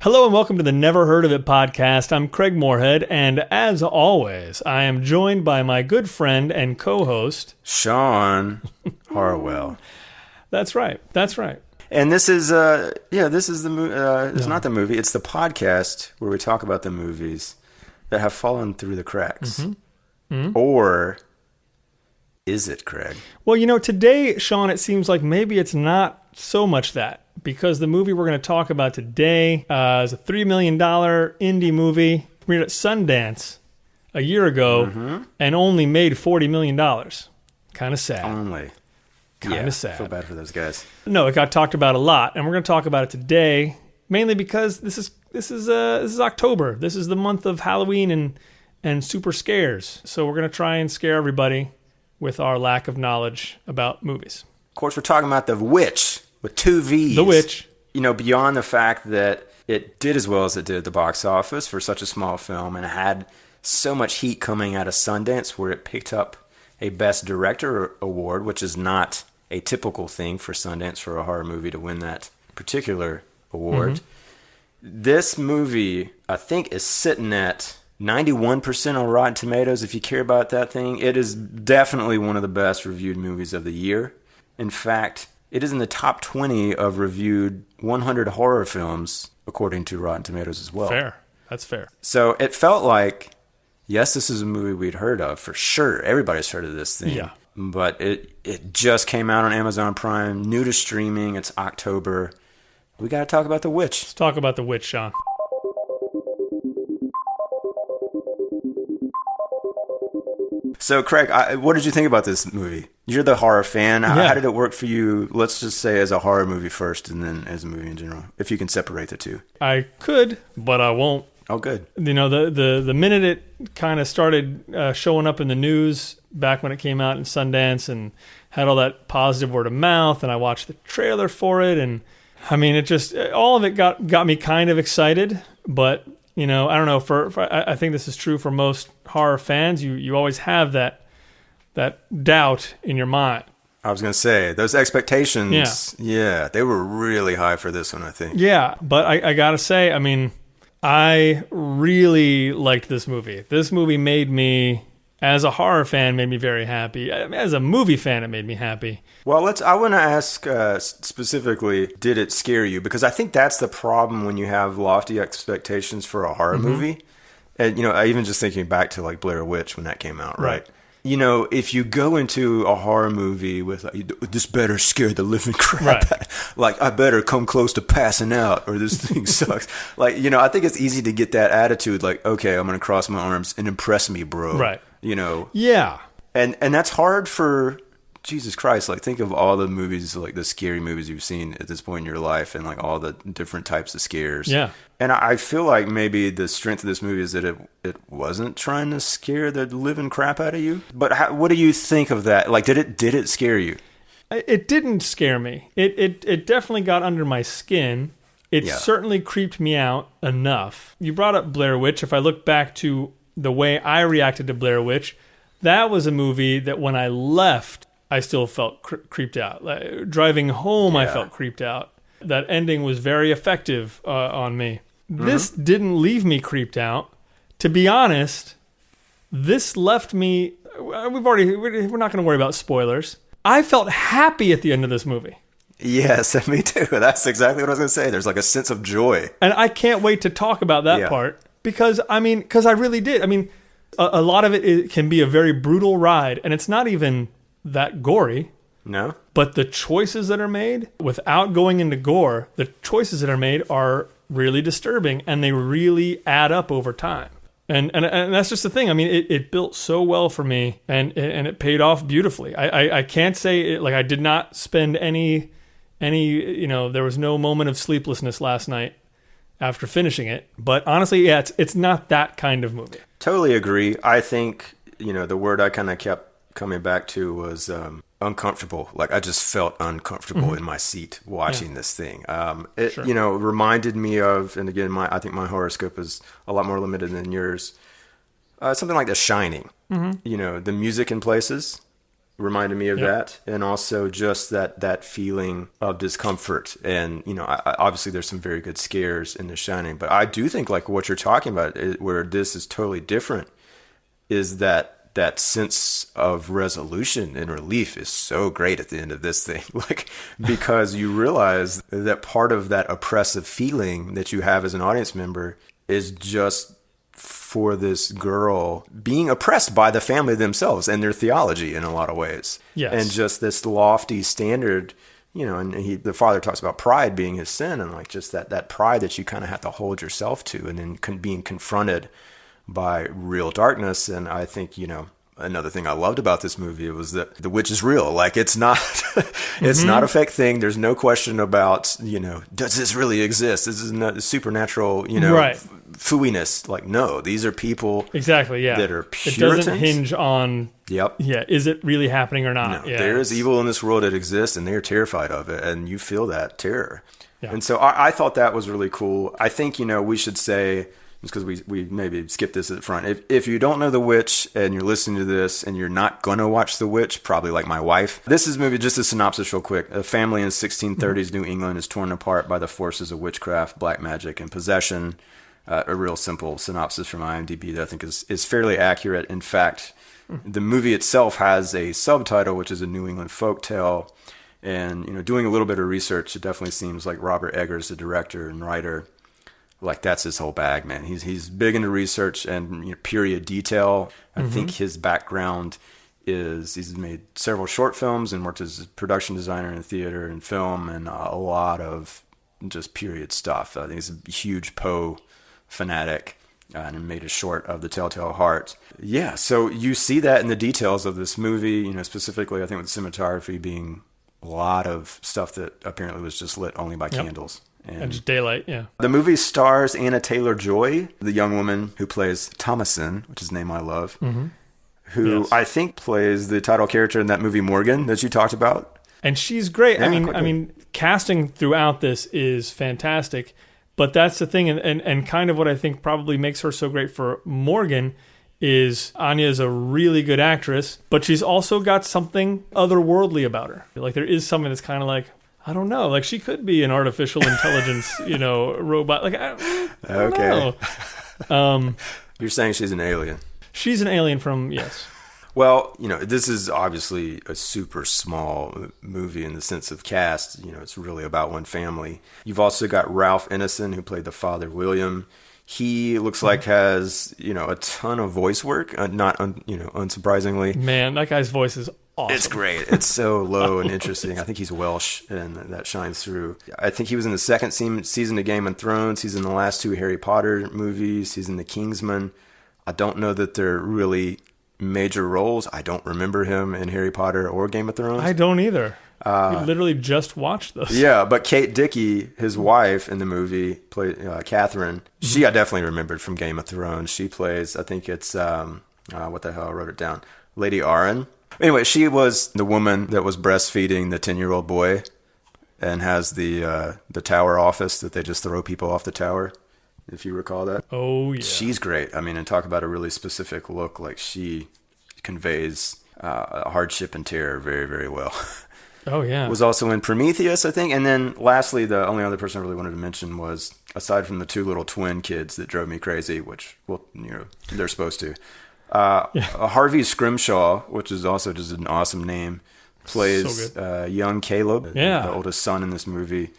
Hello and welcome to the Never Heard of It podcast. I'm Craig Moorhead, and as always, I am joined by my good friend and co-host, Sean Harwell. That's right. And this is, this is the movie. It's not the movie. It's the podcast where we talk about the movies that have fallen through the cracks. Or is it, Craig? Well, today, Sean, it seems like maybe it's not so much that, because the movie we're going to talk about today is a $3 million indie movie premiered at Sundance a year ago and only made $40 million. Kind of sad. Only. Kind of sad. I feel bad for those guys. No, it got talked about a lot, and we're going to talk about it today, mainly because this is October. This is the month of Halloween and super scares. So we're going to try and scare everybody with our lack of knowledge about movies. Of course, we're talking about The Witch with two V's. The Witch. Beyond the fact that it did as well as it did at the box office for such a small film and had so much heat coming out of Sundance where it picked up a Best Director award, which is not a typical thing for Sundance for a horror movie to win that particular award. This movie, I think, is sitting at 91% on Rotten Tomatoes. If you care about that thing, it is definitely one of the best reviewed movies of the year. In fact, it is in the top 20 of reviewed 100 horror films, according to Rotten Tomatoes as well. Fair. That's fair. So it felt like, yes, this is a movie we'd heard of for sure. Everybody's heard of this thing. Yeah. But it just came out on Amazon Prime, new to streaming. It's October. We got to talk about The Witch. Let's talk about The Witch, Sean. So, Craig, what did you think about this movie? You're the horror fan. Yeah. How did it work for you? Let's just say as a horror movie first and then as a movie in general, if you can separate the two. I could, but I won't. Oh, good. The minute it kind of started showing up in the news back when it came out in Sundance and had all that positive word of mouth, and I watched the trailer for it, and I mean, it just, all of it got me kind of excited, but I don't know, I think this is true for most horror fans. You always have that doubt in your mind. I was going to say, those expectations, yeah, they were really high for this one, I think. Yeah, but I got to say, I mean, I really liked this movie. This movie made me, as a horror fan, made me very happy. As a movie fan, it made me happy. Well, I want to ask specifically, did it scare you? Because I think that's the problem when you have lofty expectations for a horror movie. And, I even just thinking back to like Blair Witch when that came out, right? If you go into a horror movie with this better scare the living crap out, like I better come close to passing out or this thing sucks. Like, I think it's easy to get that attitude like, okay, I'm going to cross my arms and impress me, bro. Right. Yeah. And that's hard for, Jesus Christ, like think of all the movies, like the scary movies you've seen at this point in your life and like all the different types of scares. Yeah. And I feel like maybe the strength of this movie is that it wasn't trying to scare the living crap out of you. But what do you think of that? Like, did it scare you? It didn't scare me. It definitely got under my skin. It certainly creeped me out enough. You brought up Blair Witch. If I look back to the way I reacted to Blair Witch, that was a movie that when I left, I still felt creeped out. Like, driving home, I felt creeped out. That ending was very effective on me. This didn't leave me creeped out. To be honest, this left me... We're not going to worry about spoilers. I felt happy at the end of this movie. Yes, me too. That's exactly what I was going to say. There's like a sense of joy. And I can't wait to talk about that part. Because I really did. I mean, a lot of it can be a very brutal ride. And it's not even that gory. No. But the choices that are made, without going into gore, the choices that are made are really disturbing, and they really add up over time. And that's just the thing. I mean, it built so well for me, and it paid off beautifully. I can't say it, like I did not spend any there was no moment of sleeplessness last night after finishing it. But honestly, it's not that kind of movie. Totally agree. I think the word I kind of kept coming back to was uncomfortable. Like I just felt uncomfortable in my seat watching this thing. It reminded me of, and again, I think my horoscope is a lot more limited than yours. Something like The Shining. The music in places reminded me of that, and also just that feeling of discomfort. And obviously there's some very good scares in The Shining, but I do think like what you're talking about, where this is totally different, is that sense of resolution and relief is so great at the end of this thing. Like, because you realize that part of that oppressive feeling that you have as an audience member is just for this girl being oppressed by the family themselves and their theology in a lot of ways. Yes. And just this lofty standard, and the father talks about pride being his sin, and like just that pride that you kind of have to hold yourself to, and then being confronted by real darkness. And I think, another thing I loved about this movie was that the witch is real. Like, it's not, it's not a fake thing. There's no question about, does this really exist? This is not supernatural, right. Fooiness. Like, no, these are people exactly, yeah, that are Puritans. It doesn't hinge on, is it really happening or not? No, there is evil in this world that exists, and they're terrified of it, and you feel that terror. Yeah. And so I thought that was really cool. I think, we should say, because we maybe skipped this at the front. If you don't know The Witch and you're listening to this and you're not going to watch The Witch, probably like my wife, this is a movie, just a synopsis real quick. A family in 1630s New England is torn apart by the forces of witchcraft, black magic, and possession. A real simple synopsis from IMDb that I think is fairly accurate. In fact, the movie itself has a subtitle, which is a New England folktale. And, doing a little bit of research, it definitely seems like Robert Eggers, the director and writer, like that's his whole bag, man. He's big into research and period detail. I think his background is he's made several short films and worked as a production designer in theater and film, and a lot of just period stuff. I think he's a huge Poe fanatic, and made a short of The Telltale Heart. Yeah, so you see that in the details of this movie. Specifically, I think with the cinematography being a lot of stuff that apparently was just lit only by candles. And just daylight, yeah. The movie stars Anna Taylor-Joy, the young woman who plays Thomasin, which is a name I love, who I think plays the title character in that movie Morgan that you talked about. And she's great. Yeah, I mean, casting throughout this is fantastic. But that's the thing, and kind of what I think probably makes her so great for Morgan is Anya is a really good actress, but she's also got something otherworldly about her. Like, there is something that's kind of like, I don't know. Like, she could be an artificial intelligence, robot. Like, I don't know. You're saying she's an alien. She's an alien from, yes. Well, this is obviously a super small movie in the sense of cast. It's really about one family. You've also got Ralph Ineson, who played the father, William. He looks like has, a ton of voice work, not, unsurprisingly. Man, that guy's voice is awesome. It's great. It's so low and interesting. I think he's Welsh, and that shines through. I think he was in the second season of Game of Thrones. He's in the last two Harry Potter movies. He's in The Kingsman. I don't know that they're really major roles. I don't remember him in Harry Potter or Game of Thrones. I don't either. We literally just watched those. Yeah, but Kate Dickie, his wife in the movie, played Catherine. She I definitely remembered from Game of Thrones. She plays, I think it's, what the hell, I wrote it down, Lady Arryn. Anyway, she was the woman that was breastfeeding the 10-year-old boy and has the tower office that they just throw people off the tower, if you recall that. Oh, yeah. She's great. I mean, and talk about a really specific look. Like, she conveys hardship and terror very, very well. Oh, yeah. Was also in Prometheus, I think. And then lastly, the only other person I really wanted to mention was, aside from the two little twin kids that drove me crazy, which, well, they're supposed to. Harvey Scrimshaw, which is also just an awesome name, plays young Caleb, the oldest son in this movie.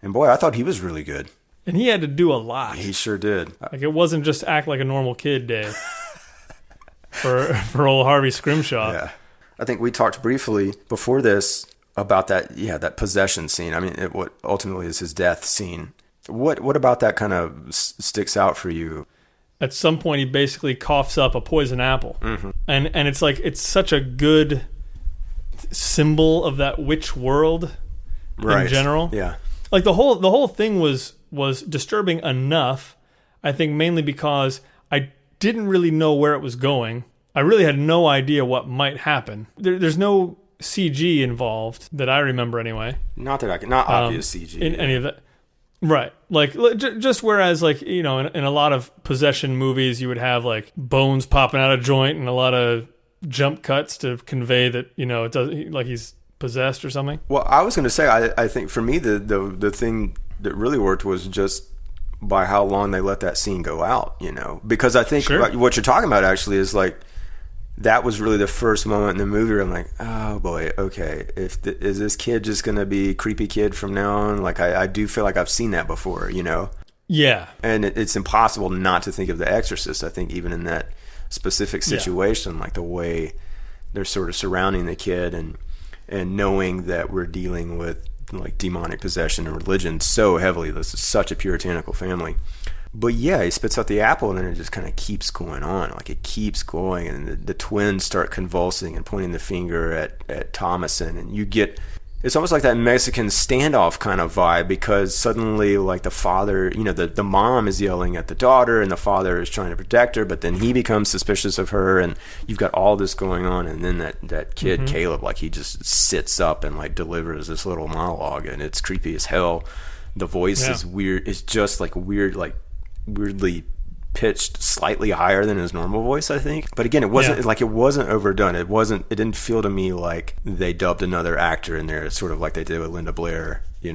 And boy, I thought he was really good. And he had to do a lot. He sure did. Like, it wasn't just act like a normal kid day for old Harvey Scrimshaw. Yeah. I think we talked briefly before this about that possession scene. I mean, what ultimately is his death scene. What about that kind of sticks out for you? At some point, he basically coughs up a poison apple. And it's like, it's such a good symbol of that witch world in general. Yeah. Like, the whole thing was disturbing enough, I think, mainly because I didn't really know where it was going. I really had no idea what might happen. There's no CG involved that I remember anyway. Not obvious CG in any of that. Right. Like, just whereas, like, in a lot of possession movies, you would have, like, bones popping out of joint and a lot of jump cuts to convey that, it doesn't, like he's possessed or something. Well, I was going to say, I think for me, the thing that really worked was just by how long they let that scene go out, because I think what you're talking about actually is like, that was really the first moment in the movie where I'm like, oh boy, okay, is this kid just going to be creepy kid from now on? Like, I do feel like I've seen that before, Yeah. And it's impossible not to think of The Exorcist. I think even in that specific situation, like the way they're sort of surrounding the kid and knowing that we're dealing with like demonic possession and religion so heavily. This is such a puritanical family. But yeah, he spits out the apple, and then it just kind of keeps going on. Like, it keeps going, and the twins start convulsing and pointing the finger at Thomason, and you get... It's almost like that Mexican standoff kind of vibe, because suddenly, like, the father... the mom is yelling at the daughter, and the father is trying to protect her, but then he becomes suspicious of her, and you've got all this going on, and then that kid, Caleb, like, he just sits up and, like, delivers this little monologue, and it's creepy as hell. The voice is weird. It's just, like, weird, like... weirdly pitched slightly higher than his normal voice, I think. But again, it wasn't like it wasn't overdone. It didn't feel to me like they dubbed another actor in there, sort of like they did with Linda Blair, in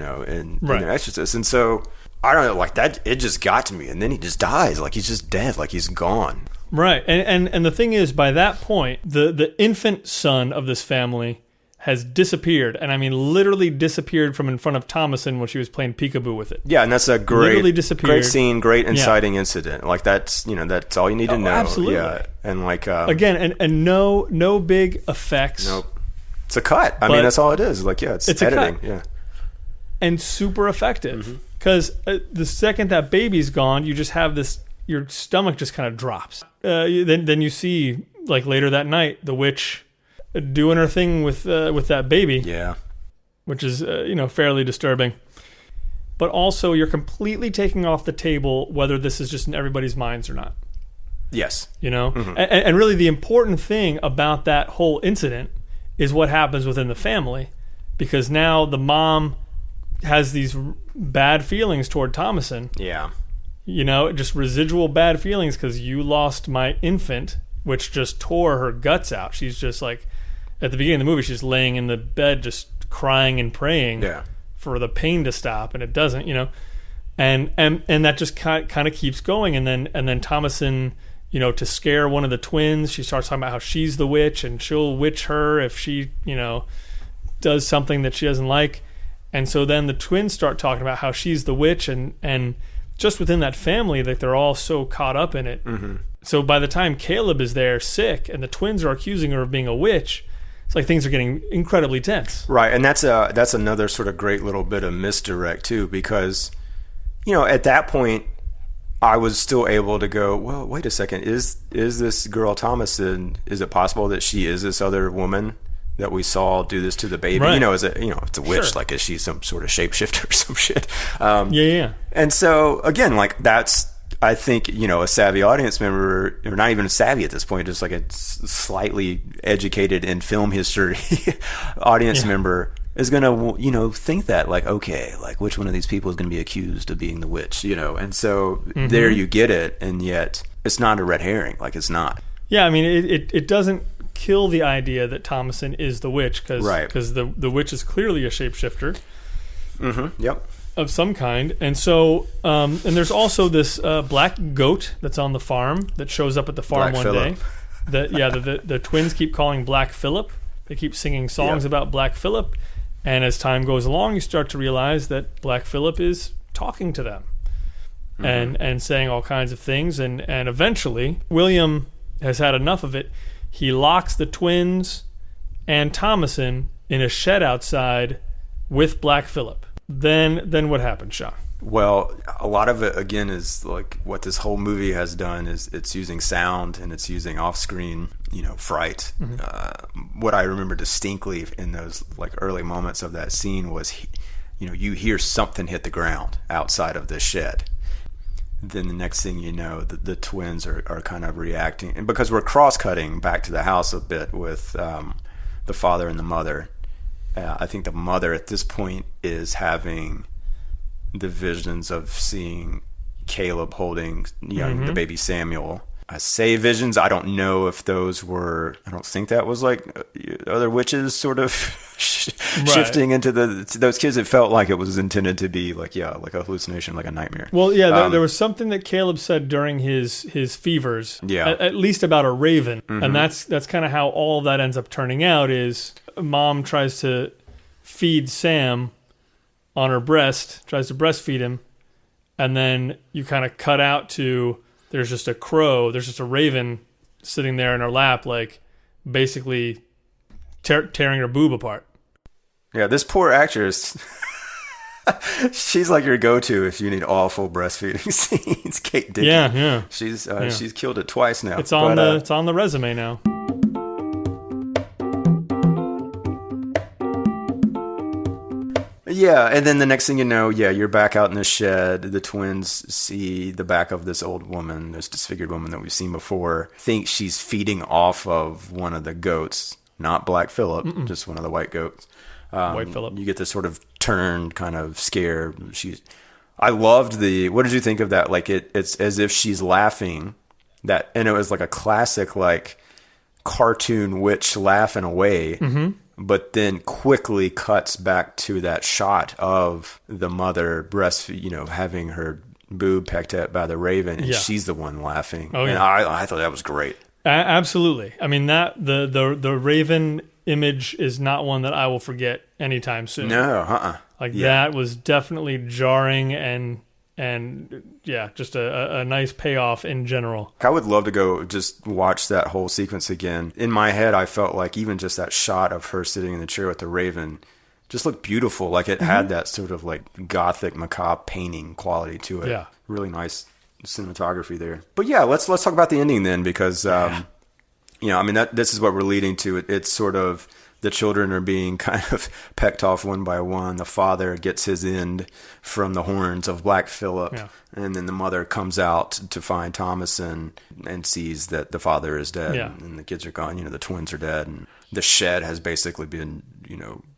The Exorcist. And so I don't know, like that, it just got to me. And then he just dies, like he's just dead, like he's gone. Right. And the thing is, by that point, the infant son of this family has disappeared, and I mean literally disappeared from in front of Thomason when she was playing peekaboo with it. Yeah, and that's a great scene, great inciting incident. Like that's that's all you need to know. Absolutely. Yeah, and like again, and no big effects. Nope. It's a cut. I mean, that's all it is. Like it's editing. Yeah, and super effective because the second that baby's gone, you just have this. Your stomach just kind of drops. Then you see like later that night the witch doing her thing with that baby, which is fairly disturbing. But also, you're completely taking off the table whether this is just in everybody's minds or not. Yes, and really the important thing about that whole incident is what happens within the family, because now the mom has these bad feelings toward Thomason. Yeah, just residual bad feelings because you lost my infant, which just tore her guts out. She's just like. At the beginning of the movie, she's laying in the bed just crying and praying for the pain to stop, and it doesn't, and that just kind of keeps going, and then Thomason, to scare one of the twins, she starts talking about how she's the witch and she'll witch her if she, does something that she doesn't like, and so then the twins start talking about how she's the witch, and just within that family, that they're all so caught up in it. So by the time Caleb is there sick and the twins are accusing her of being a witch, it's like things are getting incredibly tense. Right, and that's another sort of great little bit of misdirect too, because at that point I was still able to go, well, wait a second, is this girl Thomason, is it possible that she is this other woman that we saw do this to the baby? Right. It's a witch. Sure. Like, is she some sort of shapeshifter or some shit? Yeah. And so again, like that's, I think, a savvy audience member, or not even savvy at this point, just like a slightly educated in film history audience member is going to, think that, like, okay, like, which one of these people is going to be accused of being the witch, And so there you get it, and yet it's not a red herring. Like, it's not. Yeah, I mean, it doesn't kill the idea that Thomason is the witch, because the witch is clearly a shapeshifter. Yep. Of some kind. And so and there's also this black goat that's on the farm that shows up at the farm Black one Phillip. day. The twins keep calling Black Phillip. They keep singing songs about Black Phillip, and as time goes along, you start to realize that Black Phillip is talking to them and saying all kinds of things, and eventually William has had enough of it. He locks the twins and Thomason in a shed outside with Black Phillip. Then what happens, Sean? Well, a lot of it, again, is like what this whole movie has done is it's using sound and it's using off-screen, fright. What I remember distinctly in those like early moments of that scene was, you hear something hit the ground outside of the shed. Then the next thing you know, the twins are kind of reacting. And because we're cross-cutting back to the house a bit with the father and the mother, I think the mother at this point is having the visions of seeing Caleb holding the baby Samuel. I say visions. I don't know if those were. I don't think that was like other witches sort of shifting into those kids. It felt like it was intended to be like a hallucination, like a nightmare. Well, yeah, there was something that Caleb said during his fevers. Yeah. At least about a raven, and that's kind of how all of that ends up turning out. Is mom tries to feed Sam on her breast, tries to breastfeed him, and then you kind of cut out to. There's just a crow, there's just a raven sitting there in her lap, like basically tearing her boob apart. Yeah, this poor actress, she's like your go-to if you need awful breastfeeding scenes. Kate Dickey. Yeah. She's killed it twice now. It's on the resume now. Yeah, and then the next thing you know, you're back out in the shed. The twins see the back of this old woman, this disfigured woman that we've seen before. Think she's feeding off of one of the goats, not Black Phillip, just one of the white goats. White Phillip. You get this sort of turned kind of scare. I loved what did you think of that? Like it's as if she's laughing, and it was like a classic like cartoon witch laughing away. Mm-hmm. But then quickly cuts back to that shot of the mother having her boob pecked at by the raven, and she's the one laughing. Oh, yeah. And I thought that was great. Absolutely. I mean, that the raven image is not one that I will forget anytime soon. No, that was definitely jarring and just a nice payoff in general. I would love to go just watch that whole sequence again. In my head, I felt like even just that shot of her sitting in the chair with the raven just looked beautiful. Like it had that sort of like gothic macabre painting quality to it. Yeah. Really nice cinematography there. But yeah, let's talk about the ending then, because this is what we're leading to. It's sort of the children are being kind of pecked off one by one. The father gets his end from the horns of Black Phillip, and then the mother comes out to find Thomason and sees that the father is dead, and the kids are gone. The twins are dead, and the shed has basically been,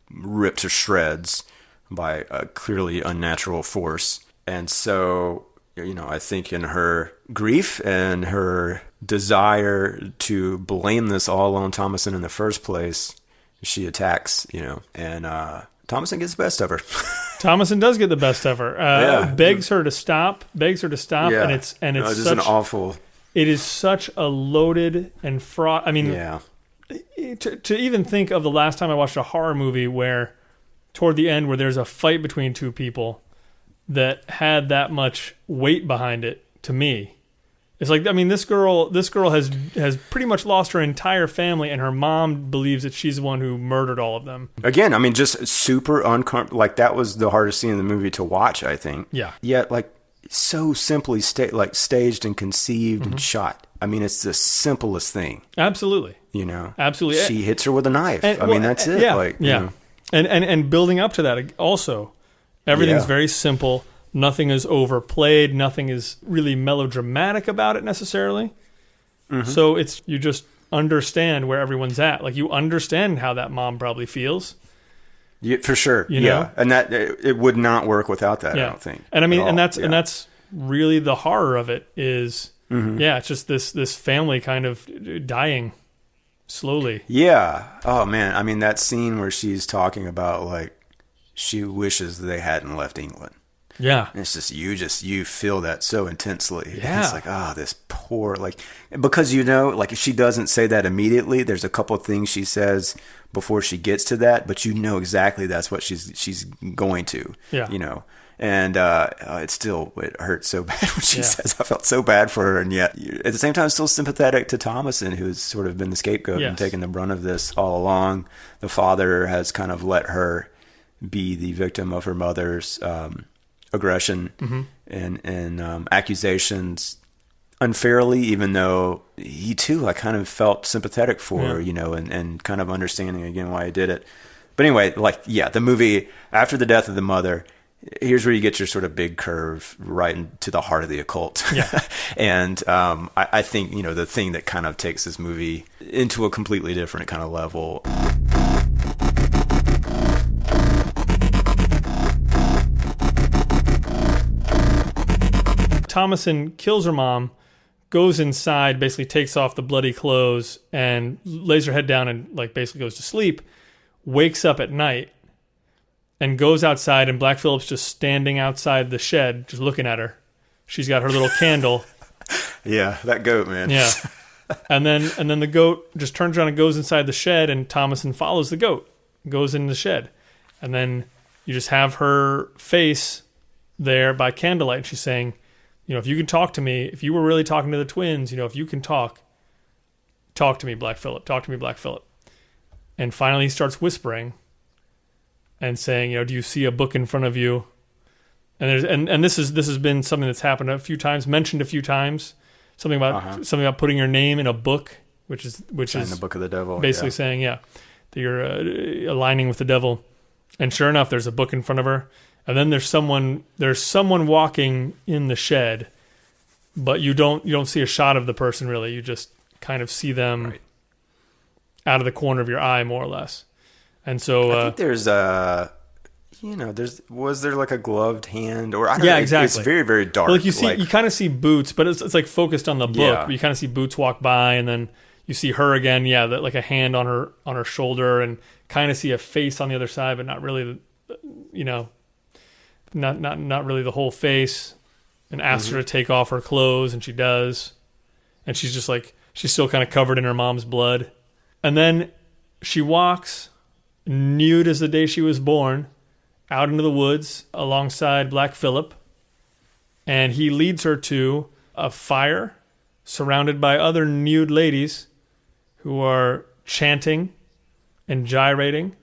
ripped to shreds by a clearly unnatural force. And so, I think in her grief and her desire to blame this all on Thomason in the first place, she attacks, and Thomason gets the best of her. Thomason does get the best of her. Begs her to stop, and it's just an awful. It is such a loaded and fraught. I mean, to even think of the last time I watched a horror movie where, toward the end, where there's a fight between two people that had that much weight behind it. To me, it's like, I mean, this girl has pretty much lost her entire family, and her mom believes that she's the one who murdered all of them. Again, I mean, just super uncomfortable. Like, that was the hardest scene in the movie to watch, I think. Yeah. Yet, like, so simply staged and conceived and shot. I mean, it's the simplest thing. Absolutely. Absolutely. She hits her with a knife. That's it. Yeah. And building up to that also, everything's very simple. Nothing is overplayed. Nothing is really melodramatic about it necessarily. Mm-hmm. So you just understand where everyone's at. Like, you understand how that mom probably feels. Yeah, for sure. And that it would not work without that. I don't think. And I mean, and that's really the horror of it is. Mm-hmm. Yeah, it's just this family kind of dying slowly. Yeah. Oh man. I mean, that scene where she's talking about like she wishes they hadn't left England. Yeah. And it's just, you feel that so intensely. Yeah. It's like, this poor, like, because like if she doesn't say that immediately, there's a couple of things she says before she gets to that, but exactly that's what she's going to. Yeah. And it hurts so bad when she says, I felt so bad for her, and yet at the same time still sympathetic to Thomason, who's sort of been the scapegoat and taken the brunt of this all along. The father has kind of let her be the victim of her mother's aggression and accusations unfairly, even though he too, I kind of felt sympathetic for her, and kind of understanding again why he did it. But anyway, the movie, after the death of the mother, here's where you get your sort of big curve right into the heart of the occult. Yeah. And I think, the thing that kind of takes this movie into a completely different kind of level. Thomason kills her mom goes inside, basically takes off the bloody clothes and lays her head down and like basically goes to sleep, wakes up at night and goes outside, and Black Phillip's just standing outside the shed, just looking at her. She's got her little candle. Yeah, that goat, man. Yeah. And then the goat just turns around and goes inside the shed, and Thomason follows the goat, goes in the shed. And then you just have her face there by candlelight, and she's saying, if you can talk to me, if you were really talking to the twins, if you can talk to me, Black Phillip, talk to me, Black Phillip. And finally he starts whispering and saying, do you see a book in front of you? And this has been something that's happened a few times, mentioned a few times, something about putting your name in a book, which is the book of the devil, basically saying, that you're aligning with the devil. And sure enough, there's a book in front of her. And then there's someone walking in the shed, but you don't see a shot of the person really. You just kind of see them out of the corner of your eye, more or less. And so I think there's was there like a gloved hand, or I don't know, exactly. It's very, very dark. Well, like you kind of see boots, but it's like focused on the book. Yeah. You kind of see boots walk by, and then you see her again. Yeah, like a hand on her shoulder, and kind of see a face on the other side, but not really, not really the whole face. And asks her to take off her clothes, and she does. And she's just like, she's still kind of covered in her mom's blood. And then she walks, nude as the day she was born, out into the woods alongside Black Phillip. And he leads her to a fire surrounded by other nude ladies who are chanting and gyrating.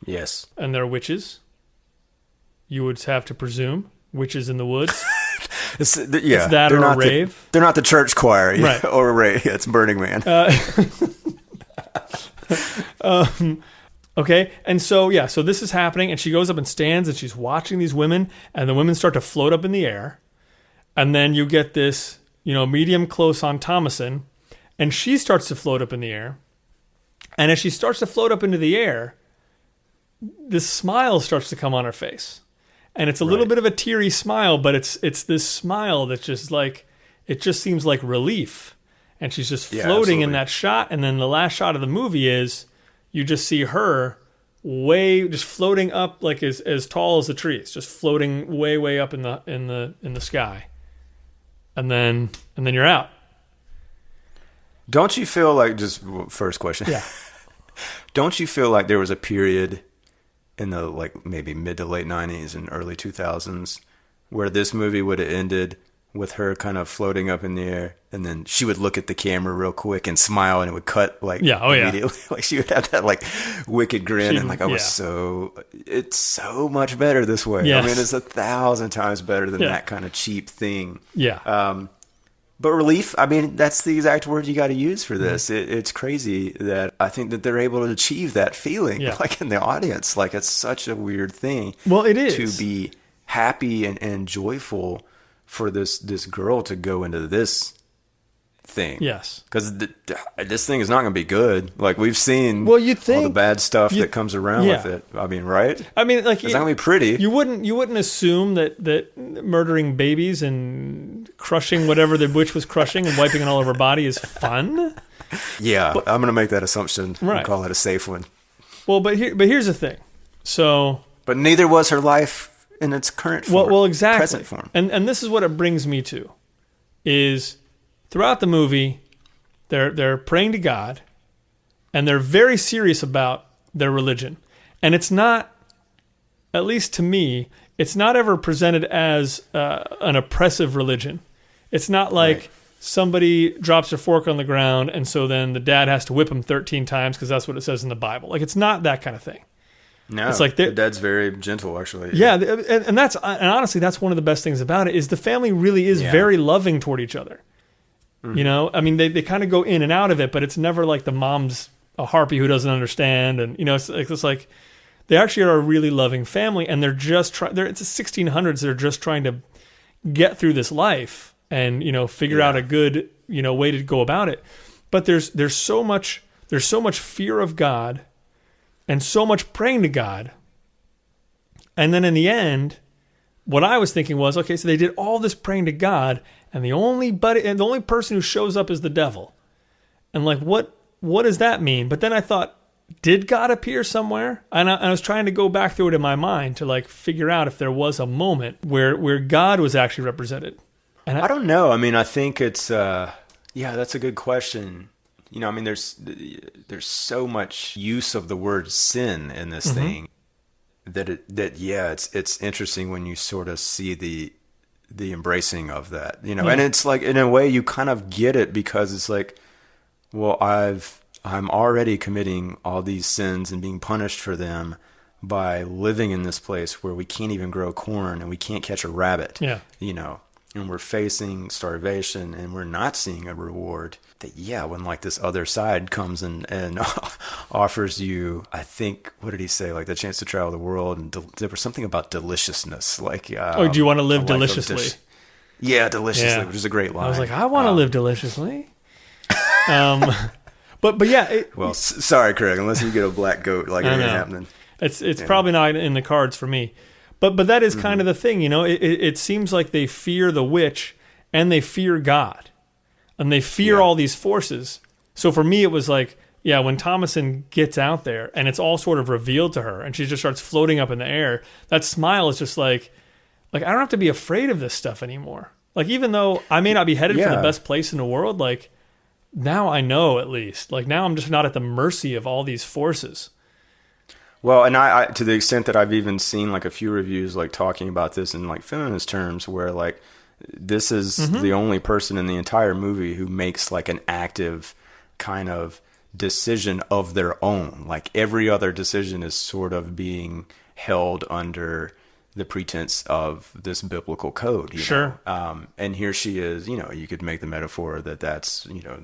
Yes. And they're witches. You would have to presume. Witches in the woods. It's that or a rave. They're not the church choir, right? Or a rave. It's Burning Man. Okay, and so this is happening, and she goes up and stands, and she's watching these women, and the women start to float up in the air, and then you get this, medium close on Thomason, and she starts to float up in the air, and as she starts to float up into the air, this smile starts to come on her face. And it's a little bit of a teary smile, but it's this smile that's just like, it just seems like relief. And she's just floating in that shot. And then the last shot of the movie is you just see her just floating up like as tall as the trees, just floating way up in the sky. And then you're out. Don't you feel like, just first question. Yeah. Don't you feel like there was a period in the maybe mid to late 90s and early 2000s where this movie would have ended with her kind of floating up in the air, and then she would look at the camera real quick and smile, and it would cut immediately. Like she would have that wicked grin, and it's so much better this way. Yes. I mean, it's 1,000 times better than that kind of cheap thing. Yeah. But relief, I mean, that's the exact word you got to use for this. It's crazy that I think that they're able to achieve that feeling, in the audience. Like, it's such a weird thing. Well, it is. To be happy and joyful for this girl to go into this thing. Yes. Because this thing is not going to be good. Like, we've seen all the bad stuff that comes around with it. I mean, right? I mean, like, it's not going to be pretty. You wouldn't assume that murdering babies and crushing whatever the witch was crushing and wiping it all over her body is fun. Yeah, but I'm going to make that assumption and call it a safe one. Well, but here's the thing. So, but neither was her life in its current form. Well, exactly. Present form. And this is what it brings me to, is throughout the movie, they're praying to God, and they're very serious about their religion. And it's not, at least to me, it's not ever presented as an oppressive religion. It's not like somebody drops their fork on the ground, and so then the dad has to whip him 13 times because that's what it says in the Bible. Like, it's not that kind of thing. No, it's like the dad's very gentle, actually. Yeah, and honestly, that's one of the best things about it, is the family really is very loving toward each other. Mm-hmm. I mean, they kind of go in and out of it, but it's never like the mom's a harpy who doesn't understand, and it's like they actually are a really loving family, and they're just it's the 1600s. They're just trying to get through this life and figure out a good way to go about it. But there's so much fear of God and so much praying to God, and then in the end, what I was thinking was, okay, so they did all this praying to God, and the only person who shows up is the devil. And like, what does that mean? But then I thought, did God appear somewhere? And I was trying to go back through it in my mind to like figure out if there was a moment where God was actually represented. And I don't know. I mean, I think it's that's a good question. You know, I mean, there's so much use of the word sin in this thing it's interesting when you sort of see the embracing of that, you know, and it's like, in a way you kind of get it, because it's like, well, I'm already committing all these sins and being punished for them by living in this place where we can't even grow corn and we can't catch a rabbit, you know, and we're facing starvation and we're not seeing a reward. That, when like this other side comes and offers you, I think, what did he say? Like the chance to travel the world, and there was something about deliciousness. Like, do you want to live deliciously? Deliciously, which is a great line. I was like, I want to live deliciously. But yeah. Sorry, Craig, unless you get a black goat, like it ain't happening. It's probably not in the cards for me. But that is kind of the thing, you know. It seems like they fear the witch and they fear God. And they fear all these forces. So for me, it was like, when Thomasin gets out there and it's all sort of revealed to her and she just starts floating up in the air, that smile is just like I don't have to be afraid of this stuff anymore. Like, even though I may not be headed for the best place in the world, like, now I know, at least. Like, now I'm just not at the mercy of all these forces. Well, and I to the extent that I've even seen like a few reviews like talking about this in like feminist terms, where like, this is the only person in the entire movie who makes like an active kind of decision of their own. Like, every other decision is sort of being held under the pretense of this biblical code. You know? And here she is, you know, you could make the metaphor that's, you know,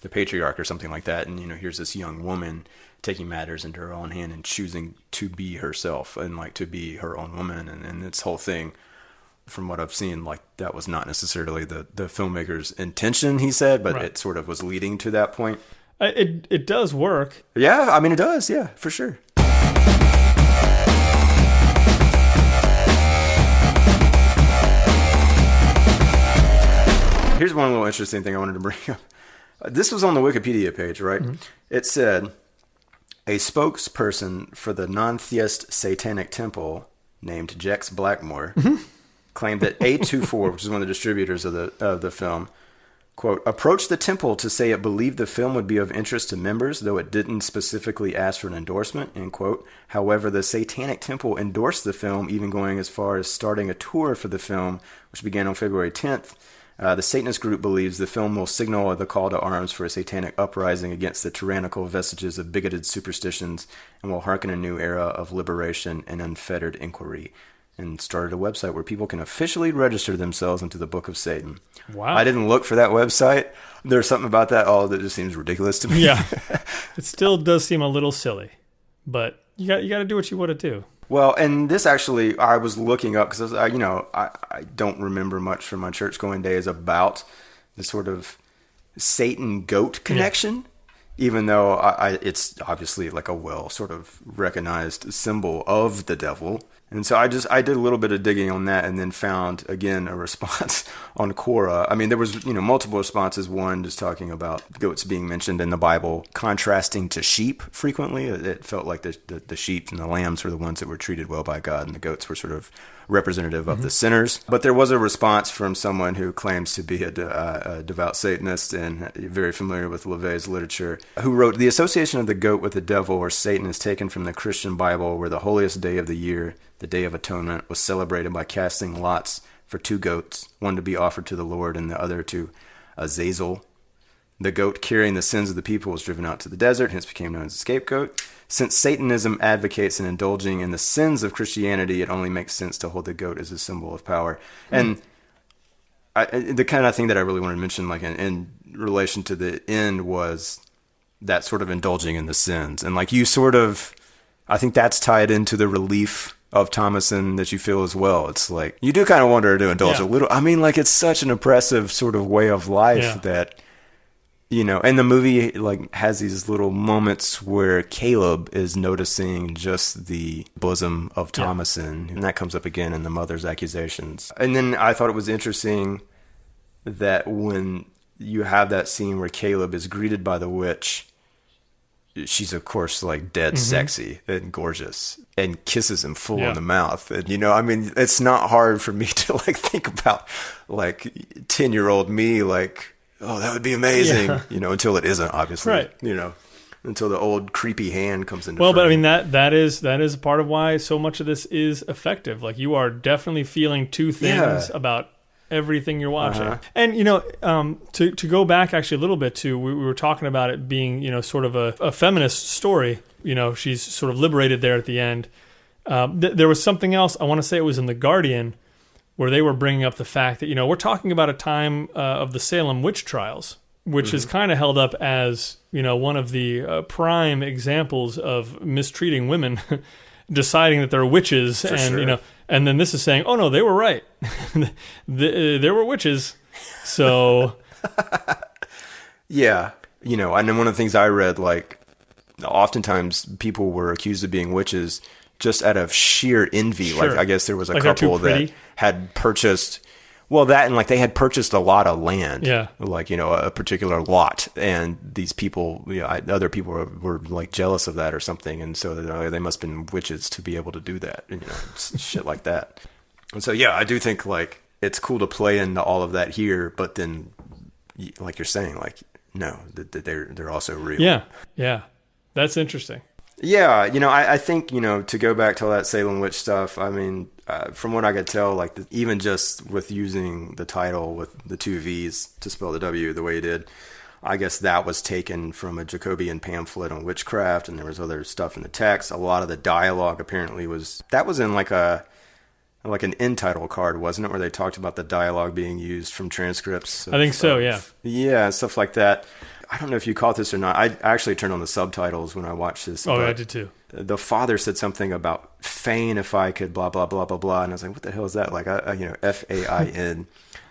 the patriarch or something like that. And, you know, here's this young woman taking matters into her own hand and choosing to be herself and like to be her own woman. And this whole thing, from what I've seen, like, that was not necessarily the filmmaker's intention, he said, but it sort of was leading to that point. It does work. Yeah, I mean, it does. Yeah, for sure. Here's one little interesting thing I wanted to bring up. This was on the Wikipedia page, right? It said, a spokesperson for the non-theist satanic temple named Jex Blackmore claimed that A24, which is one of the distributors of the film, quote, approached the temple to say it believed the film would be of interest to members, though it didn't specifically ask for an endorsement, end quote. However, the Satanic Temple endorsed the film, even going as far as starting a tour for the film, which began on February 10th. The Satanist group believes the film will signal the call to arms for a satanic uprising against the tyrannical vestiges of bigoted superstitions and will harken a new era of liberation and unfettered inquiry, and started a website where people can officially register themselves into the Book of Satan. Wow. I didn't look for that website. There's something about that that just seems ridiculous to me. Yeah. It still does seem a little silly, but you got to do what you want to do. Well, and this actually, I was looking up because I don't remember much from my church going days about the sort of Satan goat connection, even though it's obviously like a well sort of recognized symbol of the devil. And so I did a little bit of digging on that, and then found again a response on Quora. I mean, there was multiple responses. One just talking about goats being mentioned in the Bible, contrasting to sheep frequently. It felt like the sheep and the lambs were the ones that were treated well by God, and the goats were sort of representative of the sinners. But there was a response from someone who claims to be a devout Satanist and very familiar with LaVey's literature, who wrote, the association of the goat with the devil or Satan is taken from the Christian Bible, where the holiest day of the year, the Day of Atonement, was celebrated by casting lots for two goats, one to be offered to the Lord and the other to Azazel. The goat carrying the sins of the people was driven out to the desert, hence became known as a scapegoat. Since Satanism advocates in indulging in the sins of Christianity, it only makes sense to hold the goat as a symbol of power. And the kind of thing that I really wanted to mention, like in relation to the end, was that sort of indulging in the sins. And like you sort of, I think that's tied into the relief of Thomasin that you feel as well. It's like, you do kind of want her to indulge a little. I mean, like, it's such an oppressive sort of way of life that, and the movie like has these little moments where Caleb is noticing just the bosom of Thomasin, and that comes up again in the mother's accusations. And then I thought it was interesting that when you have that scene where Caleb is greeted by the witch, she's of course like dead sexy and gorgeous and kisses him full in the mouth. And, you know, I mean, it's not hard for me to like think about like 10-year-old me, like, oh, that would be amazing, you know, until it isn't, obviously, you know, until the old creepy hand comes into frame. But I mean, that is part of why so much of this is effective. Like, you are definitely feeling two things about everything you're watching. And, you know, to go back actually a little bit to, we were talking about it being, you know, sort of a feminist story. You know, she's sort of liberated there at the end. There was something else, I want to say it was in The Guardian, where they were bringing up the fact that, you know, we're talking about a time of the Salem witch trials, which is kind of held up as, you know, one of the prime examples of mistreating women, deciding that they're witches. For and, you know, and then this is saying, oh no, they were right. There were witches. So. Yeah. You know, and then one of the things I read, like, oftentimes people were accused of being witches just out of sheer envy. Like, I guess there was a couple that had purchased, well, that and like they had purchased a lot of land, like, you know, a particular lot, and these people, you know, other people were like jealous of that or something, and so they must have been witches to be able to do that, you know, shit like that. And so, yeah, I do think like it's cool to play into all of that here, but then, like you're saying, like, no, they're also real. Yeah, that's interesting. Yeah, you know, I think, you know, to go back to all that Salem witch stuff, I mean, from what I could tell, like, even just with using the title with the two V's to spell the W the way he did, I guess that was taken from a Jacobean pamphlet on witchcraft, and there was other stuff in the text. A lot of the dialogue apparently was in like an end title card, wasn't it, where they talked about the dialogue being used from transcripts? I think so, yeah. Yeah, stuff like that. I don't know if you caught this or not. I actually turned on the subtitles when I watched this. Oh, I did too. The father said something about fain if I could blah, blah, blah, blah, blah. And I was like, what the hell is that? Like, you know, F-A-I-N.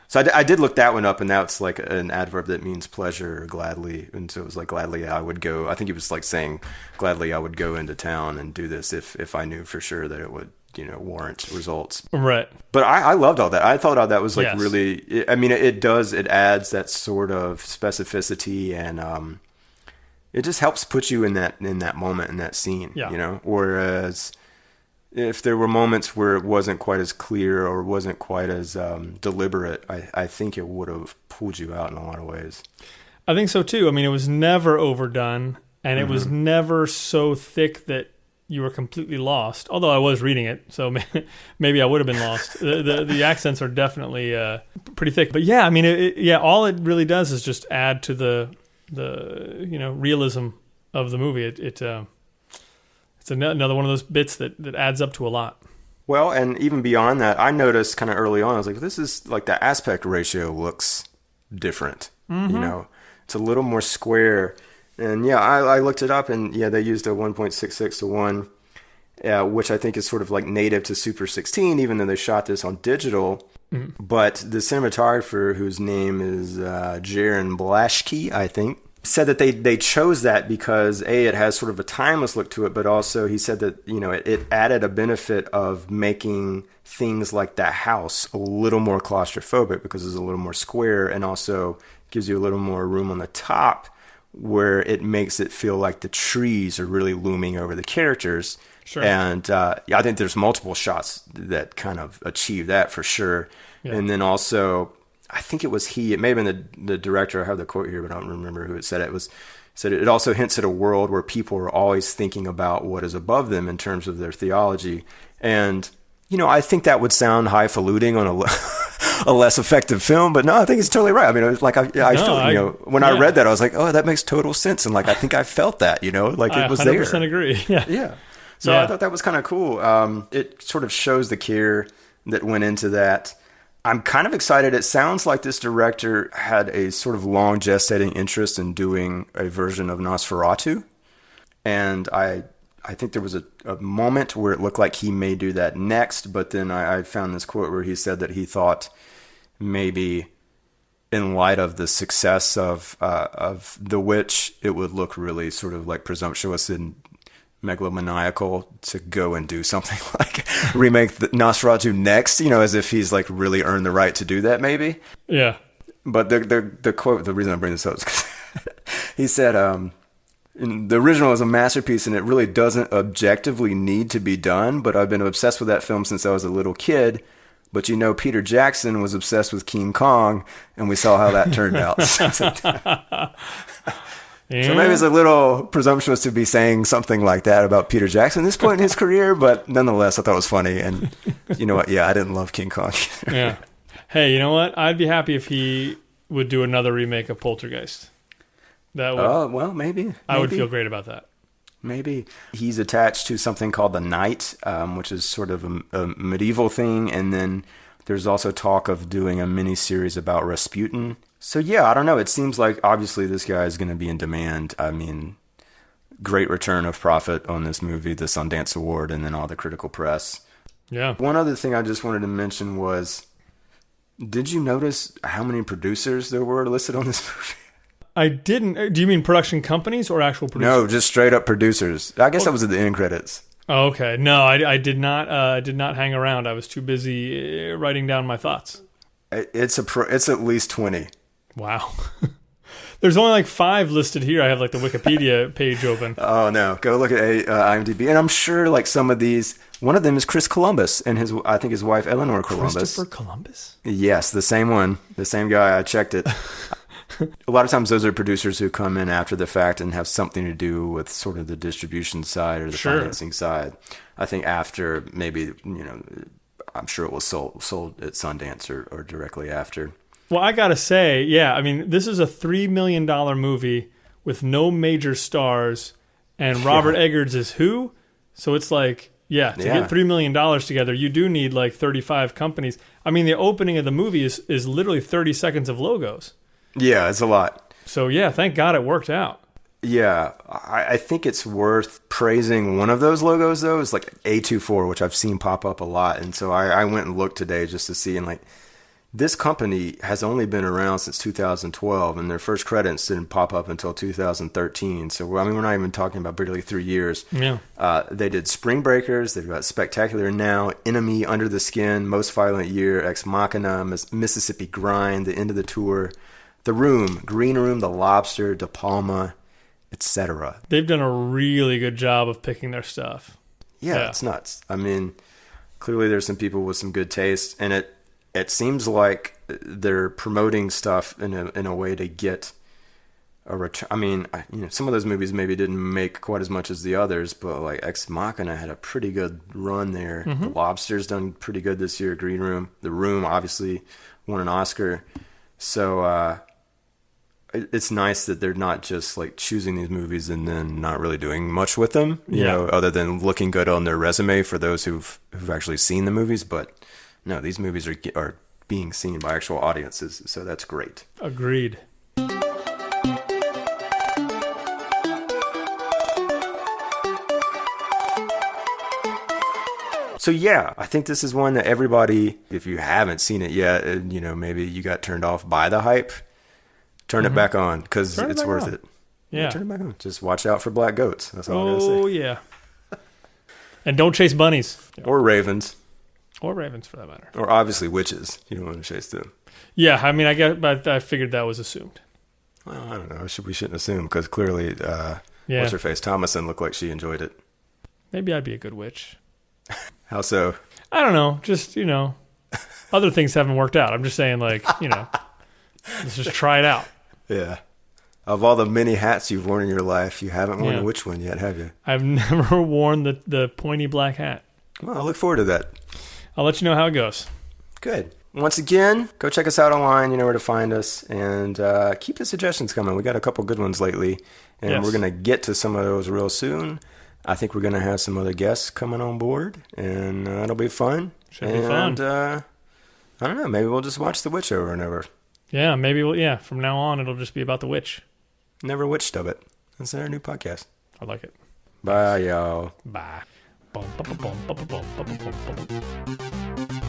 So I did look that one up, and that's like an adverb that means pleasure or gladly. And so it was like, gladly I would go. I think he was like saying, gladly I would go into town and do this if I knew for sure that it would, you know, warrant results. Right. But I loved all that. I thought all that was like really, I mean, it adds that sort of specificity, and it just helps put you in that moment, in that scene, you know, whereas if there were moments where it wasn't quite as clear or wasn't quite as deliberate, I think it would have pulled you out in a lot of ways. I think so too. I mean, it was never overdone, and it was never so thick that you were completely lost. Although I was reading it, so maybe I would have been lost. The accents are definitely pretty thick. But yeah, I mean, all it really does is just add to the you know, realism of the movie. It's another one of those bits that adds up to a lot. Well, and even beyond that, I noticed kind of early on, I was like, this is like the aspect ratio looks different. You know, it's a little more square. And yeah, I looked it up, and yeah, they used a 1.66 to 1, which I think is sort of like native to Super 16, even though they shot this on digital. But the cinematographer, whose name is Jaron Blaschke, I think, said that they chose that because it has sort of a timeless look to it, but also he said that, you know, it added a benefit of making things like that house a little more claustrophobic because it's a little more square, and also gives you a little more room on the top, where it makes it feel like the trees are really looming over the characters. Sure. And I think there's multiple shots that kind of achieve that for sure. Yeah. And then also, I think it was it may have been the director, I have the quote here, but I don't remember who it said. It also hints at a world where people are always thinking about what is above them in terms of their theology. And, you know, I think that would sound highfalutin on a less effective film, but no, I think it's totally right. I mean, it was like I felt, you know, when I read that, I was like, oh, that makes total sense, and like I think I felt that, you know, like it was there. I 100% agree. Yeah. So I thought that was kind of cool. It sort of shows the care that went into that. I'm kind of excited. It sounds like this director had a sort of long gestating interest in doing a version of Nosferatu, and I think there was a moment where it looked like he may do that next, but then I found this quote where he said that he thought maybe in light of the success of The Witch, it would look really sort of like presumptuous and megalomaniacal to go and do something like remake the Nosferatu next, you know, as if he's like really earned the right to do that maybe. Yeah. But the quote, the reason I bring this up is because he said, the original is a masterpiece and it really doesn't objectively need to be done, but I've been obsessed with that film since I was a little kid. But Peter Jackson was obsessed with King Kong, and we saw how that turned out. Yeah. So maybe it's a little presumptuous to be saying something like that about Peter Jackson at this point in his career, but nonetheless, I thought it was funny. And you know what? Yeah, I didn't love King Kong either. Yeah. Hey, you know what? I'd be happy if he would do another remake of Poltergeist. That would. Oh, well, maybe. I would feel great about that. Maybe. He's attached to something called The Night, which is sort of a medieval thing. And then there's also talk of doing a mini-series about Rasputin. So, yeah, I don't know. It seems like, obviously, this guy is going to be in demand. I mean, great return of profit on this movie, the Sundance Award, and then all the critical press. Yeah. One other thing I just wanted to mention was, did you notice how many producers there were listed on this movie? I didn't. Do you mean production companies or actual producers? No, just straight up producers. I guess that was at the end credits. Oh, okay. No, I did not. Did not hang around. I was too busy writing down my thoughts. It's at least 20. Wow. There's only like 5 listed here. I have like the Wikipedia page open. Oh no, go look at IMDb, and I'm sure like some of these. One of them is Chris Columbus and I think his wife Eleanor Columbus. Christopher Columbus? Yes, the same one, the same guy. I checked it. A lot of times those are producers who come in after the fact and have something to do with sort of the distribution side or the financing side. I think after maybe, I'm sure it was sold at Sundance or directly after. Well, I got to say, yeah, I mean, this is a $3 million movie with no major stars, and Robert Eggers is who? So it's like, to get $3 million together, you do need like 35 companies. I mean, the opening of the movie is literally 30 seconds of logos. Yeah, it's a lot. So, yeah, thank God it worked out. Yeah, I think it's worth praising one of those logos, though. It's like A24, which I've seen pop up a lot. And so I went and looked today just to see, and like, this company has only been around since 2012, and their first credits didn't pop up until 2013. So, I mean, we're not even talking about barely 3 years. Yeah. They did Spring Breakers. They've got Spectacular Now, Enemy, Under the Skin, Most Violent Year, Ex Machina, Mississippi Grind, The End of the Tour, The Room, Green Room, The Lobster, De Palma, etc. They've done a really good job of picking their stuff. Yeah, it's nuts. I mean, clearly there's some people with some good taste, and it seems like they're promoting stuff in a way to get a return. I mean, some of those movies maybe didn't make quite as much as the others, but like Ex Machina had a pretty good run there. Mm-hmm. The Lobster's done pretty good this year. Green Room, The Room obviously won an Oscar. So it's nice that they're not just like choosing these movies and then not really doing much with them, you know, other than looking good on their resume for those who've actually seen the movies. But no, these movies are being seen by actual audiences, so that's great. Agreed. So yeah, I think this is one that everybody, if you haven't seen it yet, and maybe you got turned off by the hype, turn it back on because it's worth it. Yeah, turn it back on. Just watch out for black goats. That's all I gotta say. Oh yeah, and don't chase bunnies or ravens. Or ravens, for that matter. Or obviously witches. You don't want to chase them. Yeah, I mean, but I figured that was assumed. Well, I don't know. We shouldn't assume, because clearly, what's her face? Thomason looked like she enjoyed it. Maybe I'd be a good witch. How so? I don't know. Just, other things haven't worked out. I'm just saying, like, let's just try it out. Yeah. Of all the many hats you've worn in your life, you haven't worn a witch one yet, have you? I've never worn the pointy black hat. Well, I look forward to that. I'll let you know how it goes. Good. Once again, go check us out online. You know where to find us. And keep the suggestions coming. We got a couple good ones lately. And we're going to get to some of those real soon. I think we're going to have some other guests coming on board. And that'll be fun. Should be fun. I don't know. Maybe we'll just watch The Witch over and over. Yeah, maybe from now on, it'll just be about the witch. Never Witch Stub It. That's our new podcast. I like it. Bye, y'all. Bye. Boom, boom, boom, boom, boom, boom, boom, boom.